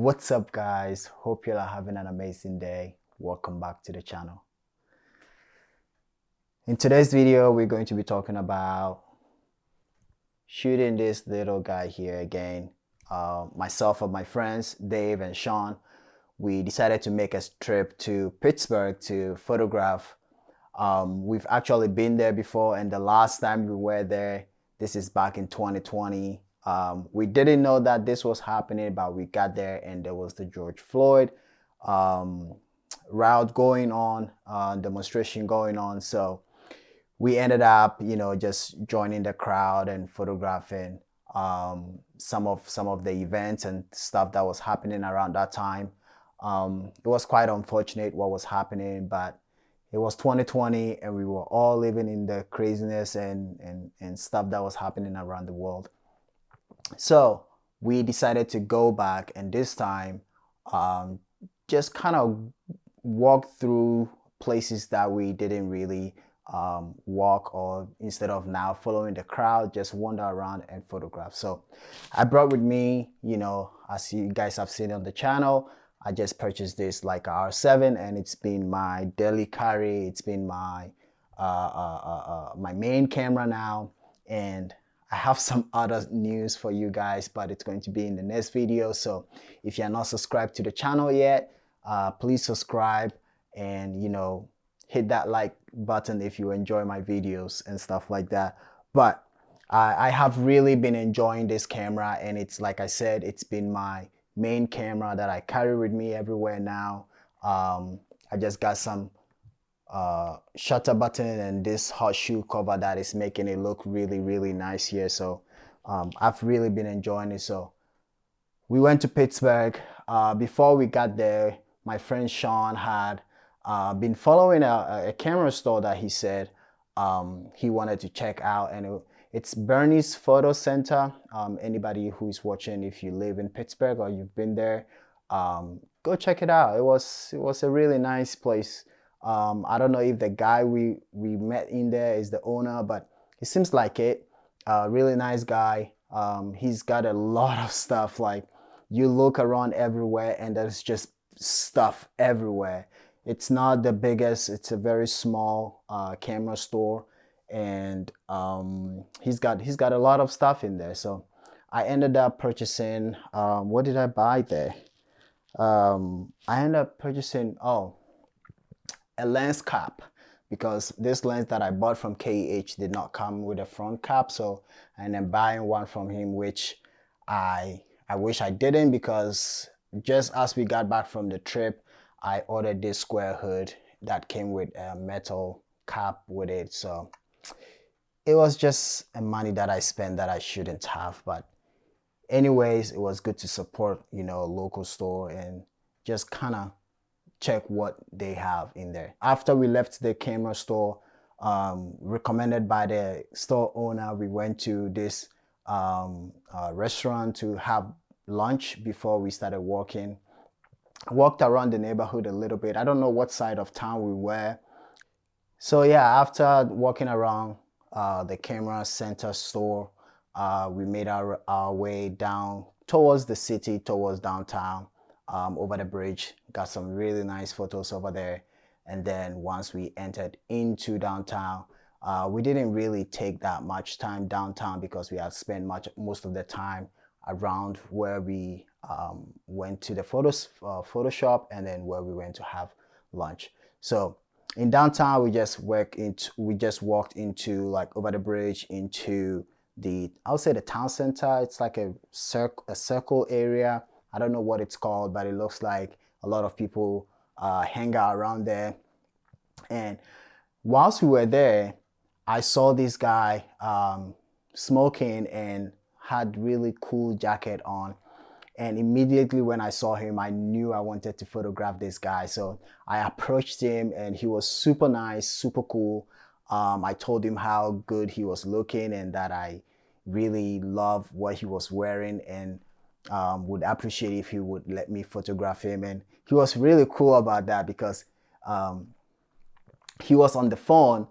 What's up, guys? Hope you're having an amazing day. Welcome back to the channel. In today's video, we're going to be talking about shooting this little guy here again. Myself and my friends, Dave and Sean, we decided to make a trip to Pittsburgh to photograph. We've actually been there before, and the last time we were there, this is back in 2020. We didn't know that this was happening, but we got there and there was the George Floyd route going on, demonstration going on. So we ended up, just joining the crowd and photographing some of the events and stuff that was happening around that time. It was quite unfortunate what was happening, but it was 2020 and we were all living in the craziness and stuff that was happening around the world. So we decided to go back, and this time just kind of walk through places that we didn't really walk, or instead of now following the crowd, just wander around and photograph. So I brought with me, as you guys have seen on the channel, I just purchased this Leica R7, and it's been my daily carry. It's been my my main camera now, and I have some other news for you guys, but it's going to be in the next video. So if you're not subscribed to the channel yet, please subscribe and, hit that like button if you enjoy my videos and stuff like that. But I have really been enjoying this camera, and it's, like I said, it's been my main camera that I carry with me everywhere now. I just got some shutter button and this hot shoe cover that is making it look really nice here. So I've really been enjoying it. So we went to Pittsburgh. Before we got there, my friend Sean had been following a camera store that he said he wanted to check out, and it's Bernie's Photo Center. Anybody who is watching, if you live in Pittsburgh or you've been there, go check it out. It was a really nice place. I don't know if the guy we met in there is the owner, but he seems like it. Really nice guy. He's got a lot of stuff. Like, you look around everywhere and there's just stuff everywhere. It's not the biggest. It's a very small camera store, and he's got a lot of stuff in there. So I ended up purchasing. What did I buy there? I ended up purchasing a lens cap, because this lens that I bought from KEH did not come with a front cap. So I ended up buying one from him, which I wish I didn't, because just as we got back from the trip, I ordered this square hood that came with a metal cap with it. So it was just a money that I spent that I shouldn't have. But anyways, it was good to support, a local store and just kind of check what they have in there. After we left the camera store, recommended by the store owner, we went to this restaurant to have lunch before we started walking. I walked around the neighborhood a little bit. I don't know what side of town we were. So yeah, after walking around the camera center store, we made our way down towards the city, towards downtown, over the bridge. Got some really nice photos over there. And then once we entered into downtown, we didn't really take that much time downtown, because we had spent most of the time around where we went to the photo shop, and then where we went to have lunch. So in downtown, we just walked into, like, over the bridge into I would say the town center. It's like a circle area. I don't know what it's called, but it looks like a lot of people hang out around there. And whilst we were there, I saw this guy smoking and had really cool jacket on. And immediately when I saw him, I knew I wanted to photograph this guy. So I approached him, and he was super nice, super cool. I told him how good he was looking, and that I really love what he was wearing, and would appreciate if he would let me photograph him. And he was really cool about that, because he was on the phone,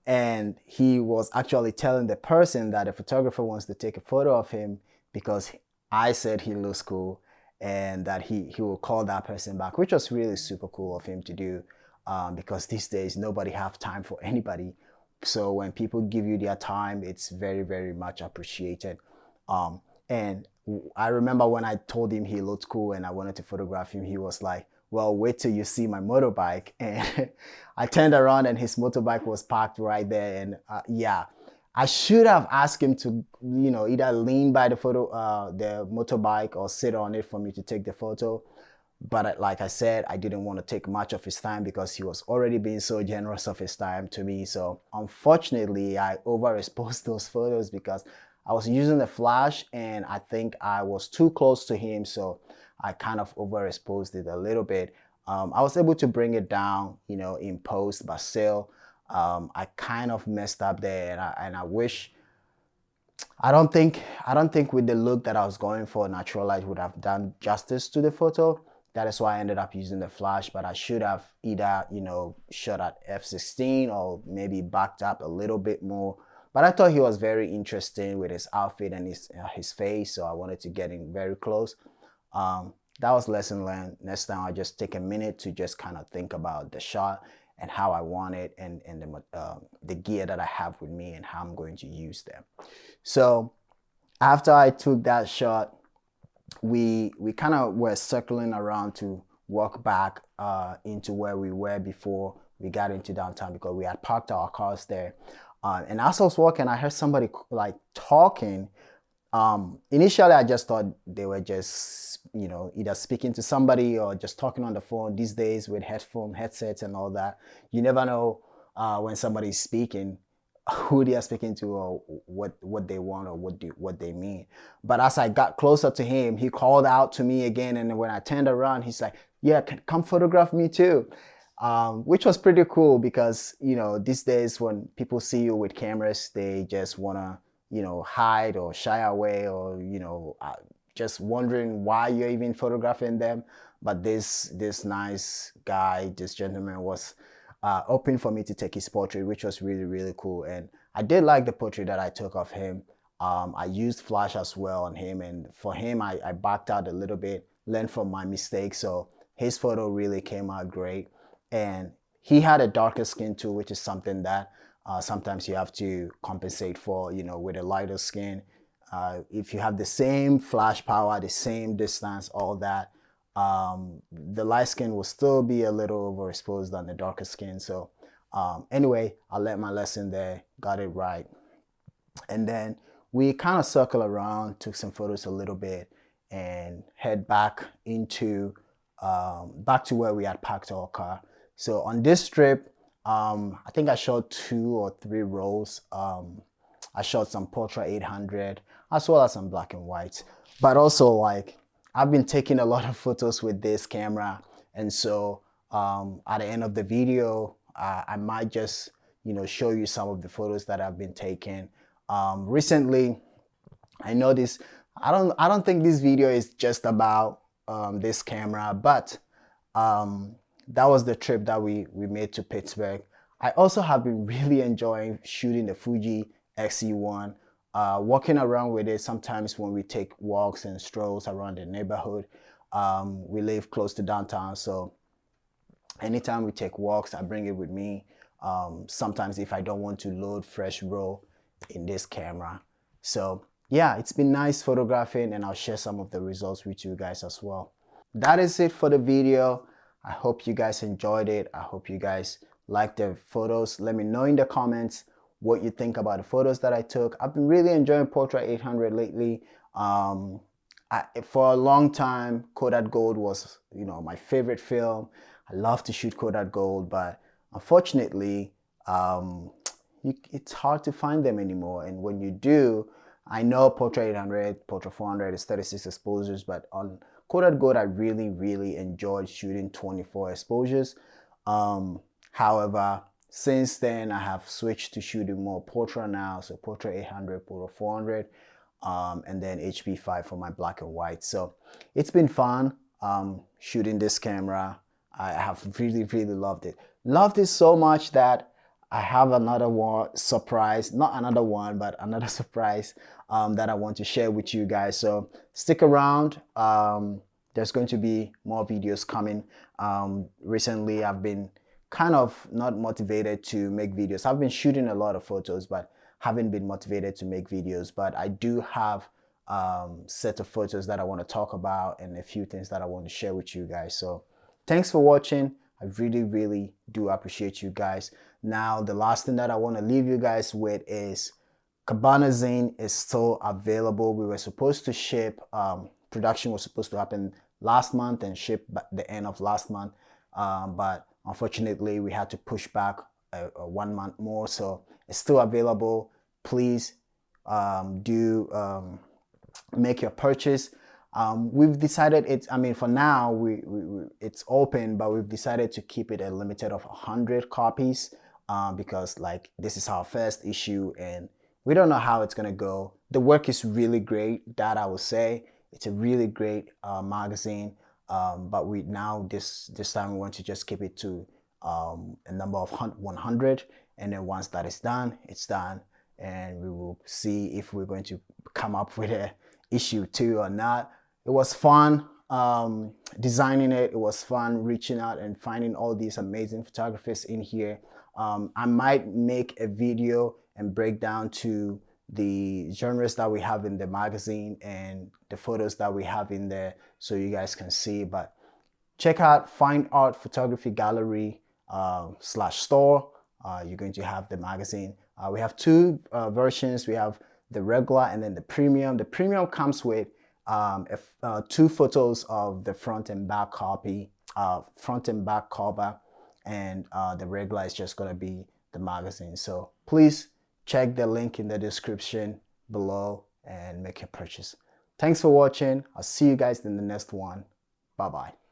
and he was actually telling the person that the photographer wants to take a photo of him, because I said he looks cool. and that he will call that person back, which was really super cool of him to do, because these days nobody have time for anybody. So when people give you their time, it's very, very much appreciated. And I remember when I told him he looked cool and I wanted to photograph him, he was like, well, wait till you see my motorbike. And I turned around and his motorbike was parked right there. And yeah, I should have asked him to, either lean by the motorbike or sit on it for me to take the photo. But like I said, I didn't want to take much of his time because he was already being so generous of his time to me. So unfortunately, I overexposed those photos because I was using the flash and I think I was too close to him. So I kind of overexposed it a little bit. I was able to bring it down, in post, but still, I kind of messed up there, and I wish. I don't think with the look that I was going for, natural light would have done justice to the photo. That is why I ended up using the flash, but I should have either, shot at f16 or maybe backed up a little bit more. But I thought he was very interesting with his outfit and his face, so I wanted to get in very close. That was lesson learned. Next time I'll just take a minute to just kind of think about the shot and how I want it, and the gear that I have with me and how I'm going to use them. So after I took that shot, we kind of were circling around to walk back into where we were before we got into downtown, because we had parked our cars there. And as I was walking, I heard somebody like talking. Initially, I just thought they were just, either speaking to somebody or just talking on the phone. These days with headsets and all that, you never know when somebody's speaking, who they are speaking to or what they want or what they mean. But as I got closer to him, he called out to me again. And when I turned around, he's like, yeah, come photograph me too. Which was pretty cool because, these days when people see you with cameras, they just want to, hide or shy away or, just wondering why you're even photographing them. But this nice guy, this gentleman was open for me to take his portrait, which was really, really cool. And I did like the portrait that I took of him. I used flash as well on him. And for him, I backed out a little bit, learned from my mistakes. So his photo really came out great. And he had a darker skin too, which is something that sometimes you have to compensate for, with a lighter skin. If you have the same flash power, the same distance, all that, the light skin will still be a little overexposed than the darker skin. So anyway, I learned my lesson there, got it right. And then we kind of circle around, took some photos a little bit, and head back into back to where we had parked our car. So on this trip, I think I shot 2 or 3 rolls. I shot some Portra 800 as well as some black and whites. But also, like, I've been taking a lot of photos with this camera, and so at the end of the video, I might just show you some of the photos that I've been taking. Recently, I noticed I don't think this video is just about this camera, but that was the trip that we made to Pittsburgh. I also have been really enjoying shooting the Fuji XE1, walking around with it sometimes when we take walks and strolls around the neighborhood. We live close to downtown, so anytime we take walks, I bring it with me. Sometimes if I don't want to load fresh RAW in this camera. So yeah, it's been nice photographing, and I'll share some of the results with you guys as well. That is it for the video. I hope you guys enjoyed it. I hope you guys liked the photos. Let me know in the comments what you think about the photos that I took. I've been really enjoying Portra 800 lately. For a long time, Kodak Gold was, my favorite film. I love to shoot Kodak Gold, but unfortunately, it's hard to find them anymore. And when you do, I know Portra 800, Portra 400 is 36 exposures, but on Kodak Gold, I really, really enjoyed shooting 24 exposures. However, since then, I have switched to shooting more Portra now. So Portra 800, Portra 400, and then HP5 for my black and white. So it's been fun shooting this camera. I have really, really loved it. Loved it so much that I have another surprise that I want to share with you guys. So stick around. there's going to be more videos coming. Recently I've been kind of not motivated to make videos. I've been shooting a lot of photos, but haven't been motivated to make videos. But I do have set of photos that I want to talk about and a few things that I want to share with you guys. So thanks for watching. I really do appreciate you guys. Now the last thing that I want to leave you guys with is KBANA zine is still available. We were supposed to ship, production was supposed to happen last month and ship by the end of last month, but unfortunately we had to push back 1 month more. So it's still available. Please do make your purchase. We've decided for now it's open, but we've decided to keep it a limited of 100 copies because like this is our first issue and we don't know how it's gonna go. The work is really great, that I will say. It's a really great magazine, but this time we want to just keep it to a number of 100, and then once that is done, it's done, and we will see if we're going to come up with a issue 2 or not. It was fun designing it. It was fun reaching out and finding all these amazing photographers in here. I might make a video and break down to the genres that we have in the magazine and the photos that we have in there so you guys can see. But check out Fine Art Photography Gallery /store. You're going to have the magazine. We have 2 versions. We have the regular and then the premium. The premium comes with 2 photos of the front and back copy, front and back cover, and the regular is just going to be the magazine. So please check the link in the description below and make your purchase. Thanks for watching. I'll see you guys in the next one. Bye bye.